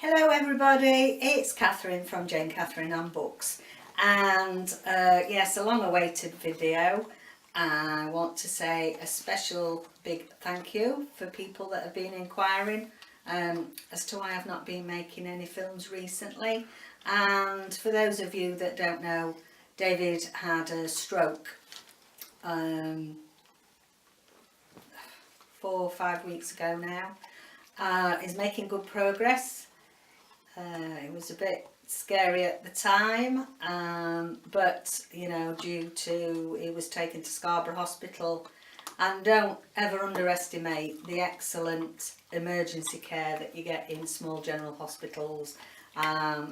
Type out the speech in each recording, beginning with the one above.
Hello everybody, it's Catherine from Jayne WomanVsBooks, and yes, a long awaited video. I want to say a special big thank you for people that have been inquiring as to why I've not been making any films recently. And for those of you that don't know, David had a stroke 4 or 5 weeks ago now. He's making good progress. It was a bit scary at the time, but you know, due to he was taken to Scarborough Hospital, and don't ever underestimate the excellent emergency care that you get in small general hospitals,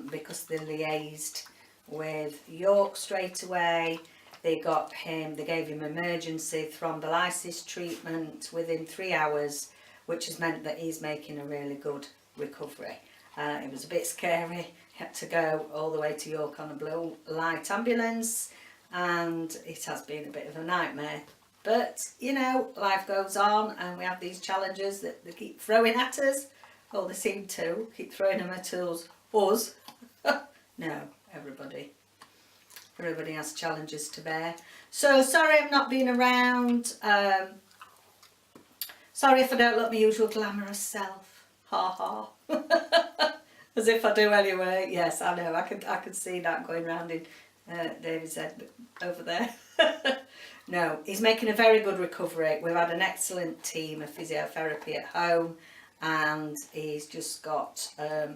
because they liaised with York straight away. They gave him emergency thrombolysis treatment within 3 hours, which has meant that he's making a really good recovery. It was a bit scary. He had to go all the way to York on a blue light ambulance, and it has been a bit of a nightmare. But you know, life goes on, and we have these challenges that they keep throwing at us, or they seem to keep throwing them at us. No, everybody has challenges to bear. So sorry I've not been around. Sorry if I don't look my usual glamorous self. Ha ha. As if I do anyway. Yes, I know. I could see that going round in David's head over there. No, he's making a very good recovery. We've had an excellent team of physiotherapy at home, and he's just got to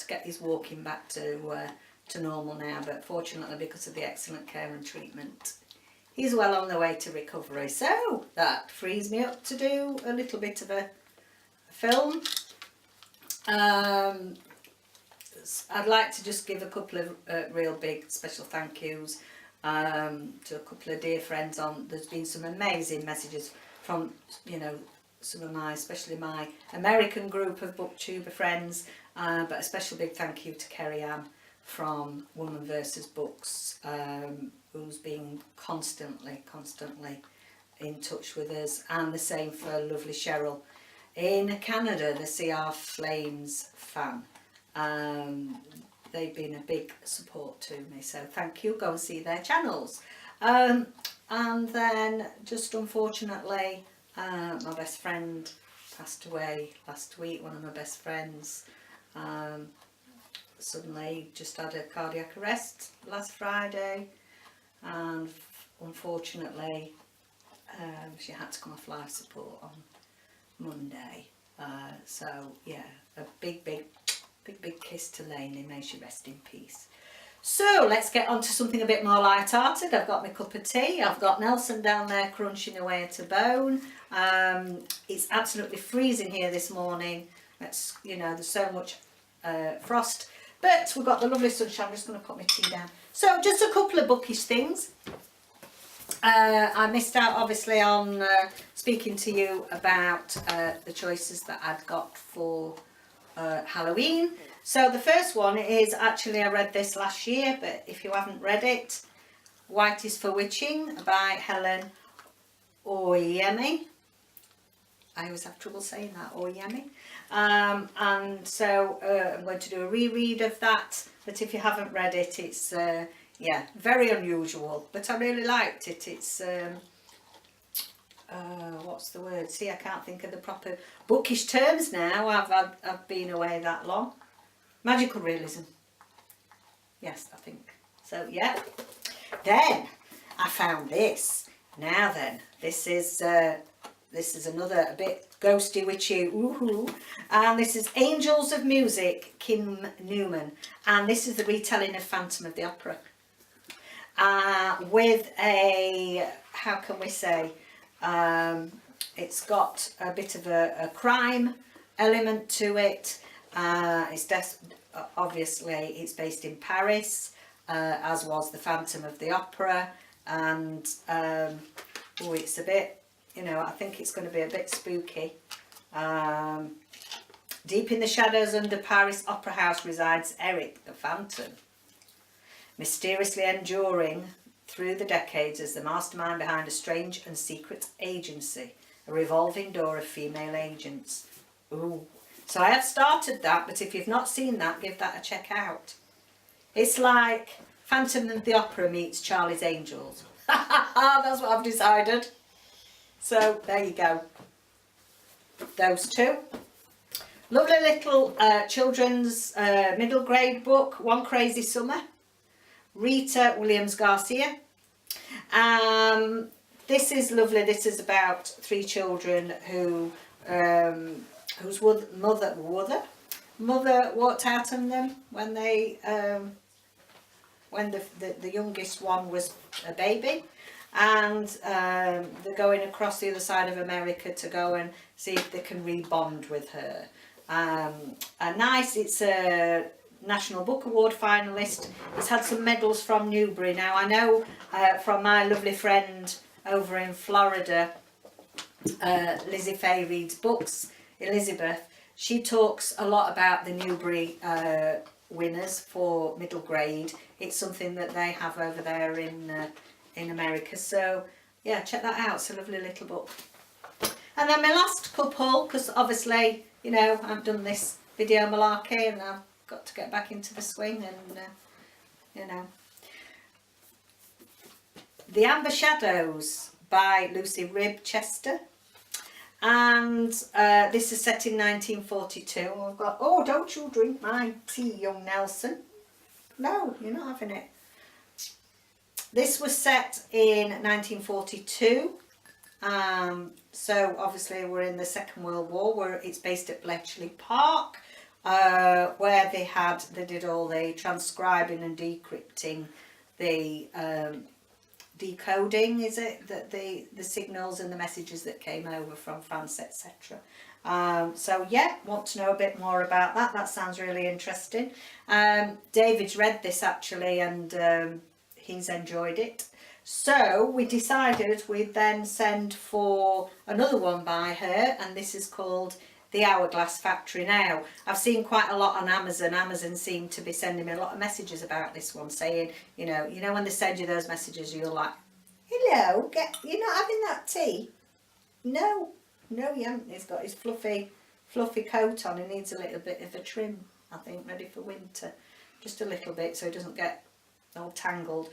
get his walking back to normal now. But fortunately, because of the excellent care and treatment, he's well on the way to recovery. So that frees me up to do a little bit of a film. I'd like to just give a couple of real big special thank yous to a couple of dear friends. There's been some amazing messages from, you know, some of my, especially my American group of booktuber friends, but a special big thank you to Keriann from WomanVsBooks, who's been constantly in touch with us, and the same for lovely Cheryl in Canada, the crflamesfan. They've been a big support to me, so thank you. Go and see their channels. And then just unfortunately, my best friend passed away last week. One of my best friends suddenly just had a cardiac arrest last Friday, and unfortunately she had to come off life support on Monday. So yeah, a big kiss to Lainey. May she rest in peace. So let's get on to something a bit more light-hearted. I've got my cup of tea. I've got Nelson down there crunching away at a bone. It's absolutely freezing here this morning. It's, you know, there's so much frost, but we've got the lovely sunshine. I'm just going to put my tea down. So just a couple of bookish things. I missed out obviously on speaking to you about the choices that I'd got for Halloween. So the first one is, actually I read this last year, but if you haven't read it, White is for Witching by Helen Oyeyemi. I always have trouble saying that, Oyeyemi. And so I'm going to do a reread of that, but if you haven't read it, it's yeah, very unusual, but I really liked it. It's what's the word? See, I can't think of the proper bookish terms now. I've been away that long. Magical realism. Yes, I think so. Yeah. Then I found this. Now then, this is another a bit ghosty, witchy, woohoo, and this is Angels of Music, Kim Newman, and this is the retelling of Phantom of the Opera. With a, how can we say, it's got a bit of a crime element to it. Obviously it's based in Paris, as was the Phantom of the Opera, and oh, it's a bit, you know, I think it's going to be a bit spooky. Deep in the shadows under Paris Opera House resides Eric the Phantom, mysteriously enduring through the decades as the mastermind behind a strange and secret agency, a revolving door of female agents. Ooh. So I have started that, but if you've not seen that, give that a check out. It's like Phantom of the Opera meets Charlie's Angels. That's what I've decided. So there you go. Those two. Lovely little children's middle grade book, One Crazy Summer. Rita Garcia. This is lovely. This is about 3 children who whose mother walked out on them when they when the youngest one was a baby, and they're going across the other side of America to go and see if they can rebond with her. It's a National Book Award finalist. It's had some medals from Newbury. Now I know from my lovely friend over in Florida, Lizzie Fay reads books, Elizabeth. She talks a lot about the Newbury winners for middle grade. It's something that they have over there in America. So yeah, check that out. It's a lovely little book. And then my last couple, because obviously, you know, I've done this video malarkey and I've got to get back into the swing, and you know. The Amber Shadows by Lucy Ribchester, and this is set in 1942. I've got, oh, don't you drink my tea, young Nelson. No, you're not having it. This was set in 1942. So obviously we're in the Second World War, where it's based at Bletchley Park, where they did all the transcribing and decrypting, the decoding, is it, that the signals and the messages that came over from France, etc. So yeah, want to know a bit more about that. That sounds really interesting. David's read this actually, and he's enjoyed it. So we decided we'd then send for another one by her, and this is called The Hourglass Factory. Now, I've seen quite a lot on Amazon. Amazon seem to be sending me a lot of messages about this one, saying, you know when they send you those messages, you're like, hello, you're not having that tea? No, you haven't. He's got his fluffy coat on. He needs a little bit of a trim, I think, ready for winter. Just a little bit, so he doesn't get all tangled.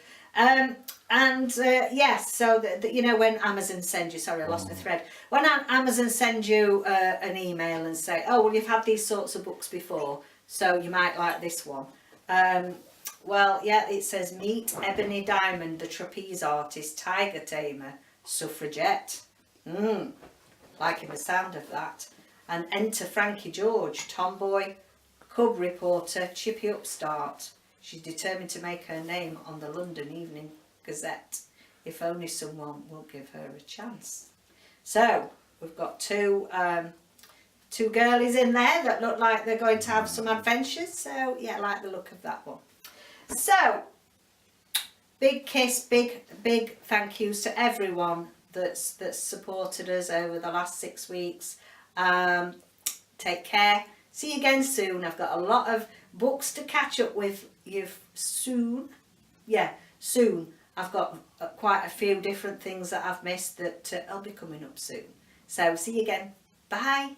Yes, so you know, when Amazon sends you, sorry, I lost my thread. When Amazon sends you an email and say, oh, well, you've had these sorts of books before, so you might like this one. Well, yeah, it says meet Ebony Diamond, the trapeze artist, tiger tamer, suffragette. Liking the sound of that. And enter Frankie George, tomboy, cub reporter, chippy upstart. She's determined to make her name on the London Evening Gazette, if only someone will give her a chance. So we've got two girlies in there that look like they're going to have some adventures. So yeah, I like the look of that one. So big kiss, big thank yous to everyone that's supported us over the last 6 weeks. Take care. See you again soon. I've got a lot of books to catch up with you soon. Yeah, soon. I've got quite a few different things that I've missed that I'll be coming up soon. So see you again. Bye.